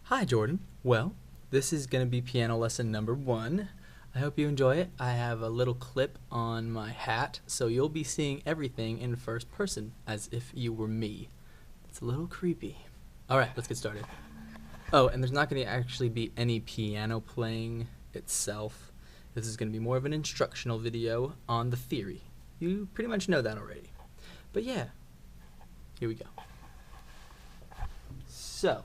Hi Jordan. Well, this is going to be piano lesson number 1. I hope you enjoy it. I have a little clip on my hat, so you'll be seeing everything in first person, as if you were me. It's a little creepy. Alright, let's get started. Oh, and there's not going to actually be any piano playing itself. This is going to be more of an instructional video on the theory. You pretty much know that already. But yeah, here we go. So,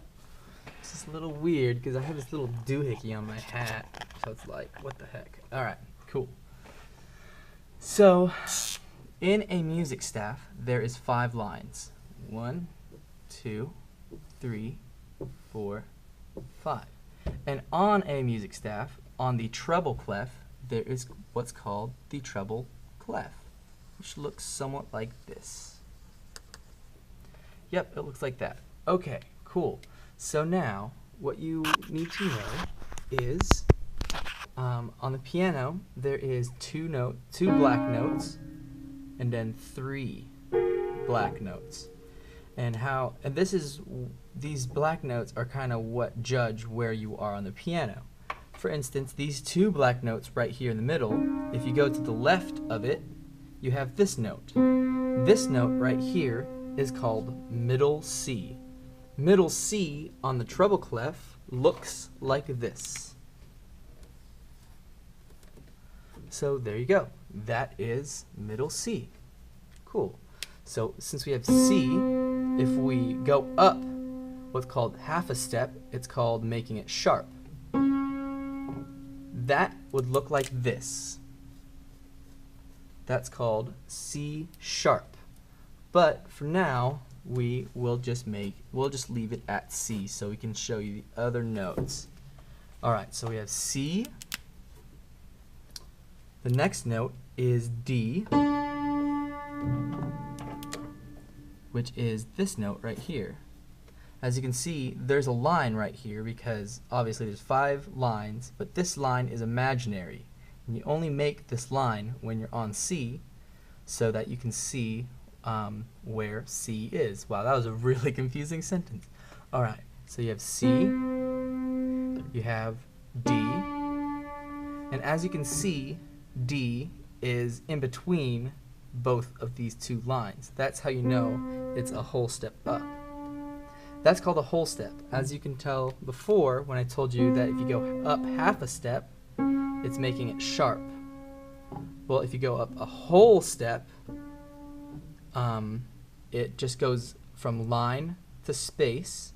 this is a little weird because I have this little doohickey on my hat, so it's like, what the heck? Alright, cool. So, in a music staff, there is 5 lines. 1, 2, 3, 4, 5. And on a music staff, on the treble clef, there is what's called the treble clef, which looks somewhat like this. Yep, it looks like that. Okay, cool. So now, what you need to know is, on the piano, there is 2 black notes, and then 3 black notes. And these black notes are kind of what judge where you are on the piano. For instance, these 2 black notes right here in the middle, if you go to the left of it, you have this note. This note right here is called middle C. Middle C on the treble clef looks like this. So there you go. That is middle C. Cool. So since we have C, if we go up what's called half a step, it's called making it sharp. That would look like this. That's called C sharp. But for now, we'll just leave it at C so we can show you the other notes. Alright, so we have C. The next note is D, which is this note right here. As you can see, there's a line right here because obviously there's 5 lines, but this line is imaginary. And you only make this line when you're on C so that you can see where C is. Wow, that was a really confusing sentence. Alright, so you have C, you have D, and as you can see, D is in between both of these 2 lines. That's how you know it's a whole step up. That's called a whole step. As you can tell before when I told you that if you go up half a step, it's making it sharp. Well, if you go up a whole step, it just goes from line to space,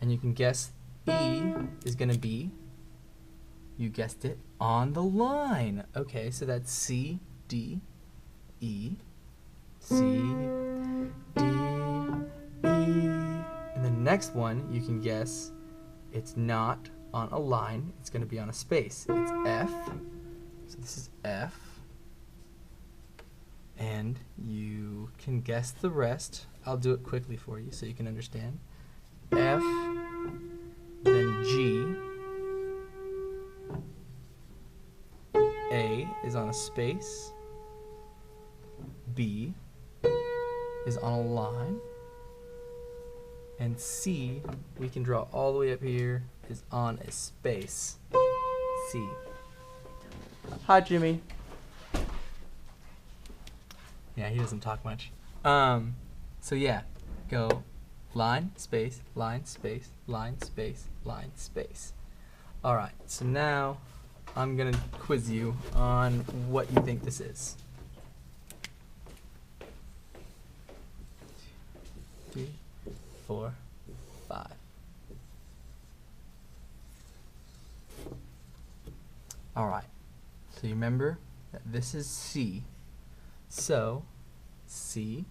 and you can guess E is going to be, you guessed it, on the line. Okay, so that's C, D, E, C, D, E. And the next one, you can guess it's not on a line, it's going to be on a space. It's F, so this is F. And you can guess the rest. I'll do it quickly for you so you can understand. F, then G, A is on a space, B is on a line, and C, we can draw all the way up here, is on a space. C. Hi, Jimmy. Yeah, he doesn't talk much. So yeah, go line, space, line, space, line, space, line, space. Alright, so now I'm gonna quiz you on what you think this is. 3, 4, 5. Alright, so you remember that this is C. So, C,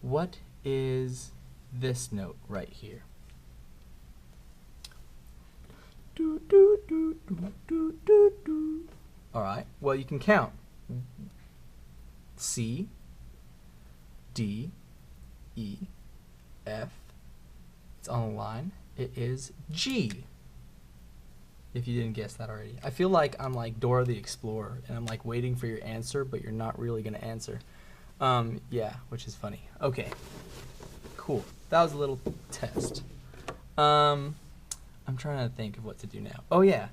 what is this note right here? Do, do, do, do, do, do, do. Alright, well you can count. C, D, E, F, it's on a line. It is G. If you didn't guess that already. I feel like I'm like Dora the Explorer, and I'm like waiting for your answer, but you're not really gonna answer. Yeah, which is funny. Okay, cool. That was a little test. I'm trying to think of what to do now. Oh yeah.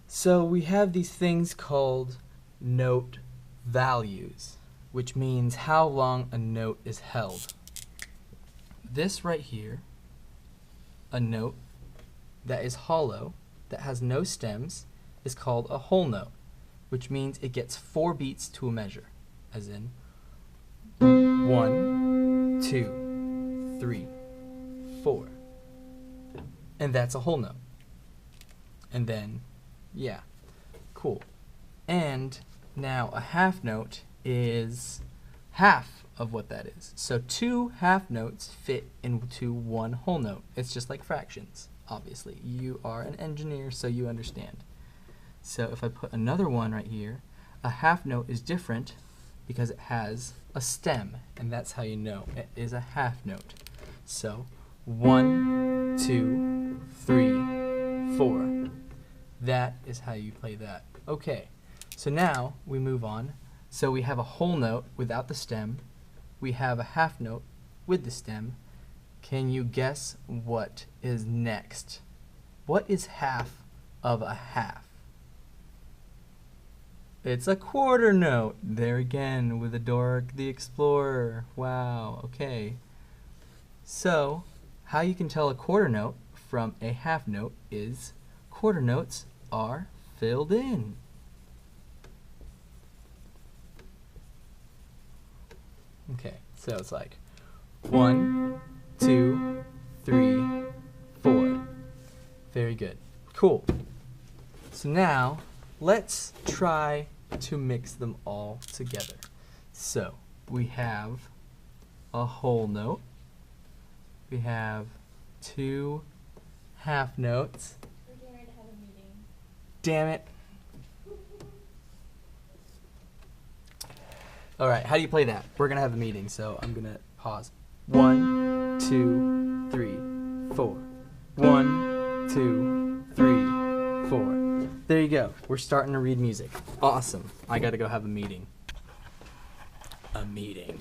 So we have these things called note values, which means how long a note is held. This right here, a note that is hollow, that has no stems, is called a whole note, which means it gets 4 beats to a measure, as in 1, 2, 3, 4. And that's a whole note. And then, yeah, cool. And now a half note is half of what that is. So 2 half notes fit into 1 whole note. It's just like fractions, obviously. You are an engineer, so you understand. So if I put another one right here, a half note is different because it has a stem, and that's how you know it is a half note. So 1, 2, 3, 4. That is how you play that. Okay, so now we move on. So we have a whole note without the stem. We have a half note with the stem. Can you guess what is next? What is half of a half? It's a quarter note. There again with Dora the Explorer. Wow, okay. So, how you can tell a quarter note from a half note is quarter notes are filled in. Okay, so it's like 1, 2, 3, 4. Very good. Cool. So now, let's try to mix them all together. So, we have a whole note. We have 2 half notes. We're getting ready to have a meeting. Damn it. All right, how do you play that? We're going to have a meeting, so I'm going to pause. 1, 2, 3, 4. 1, 2, 3, 4. There you go. We're starting to read music. Awesome. I got to go have a meeting. A meeting.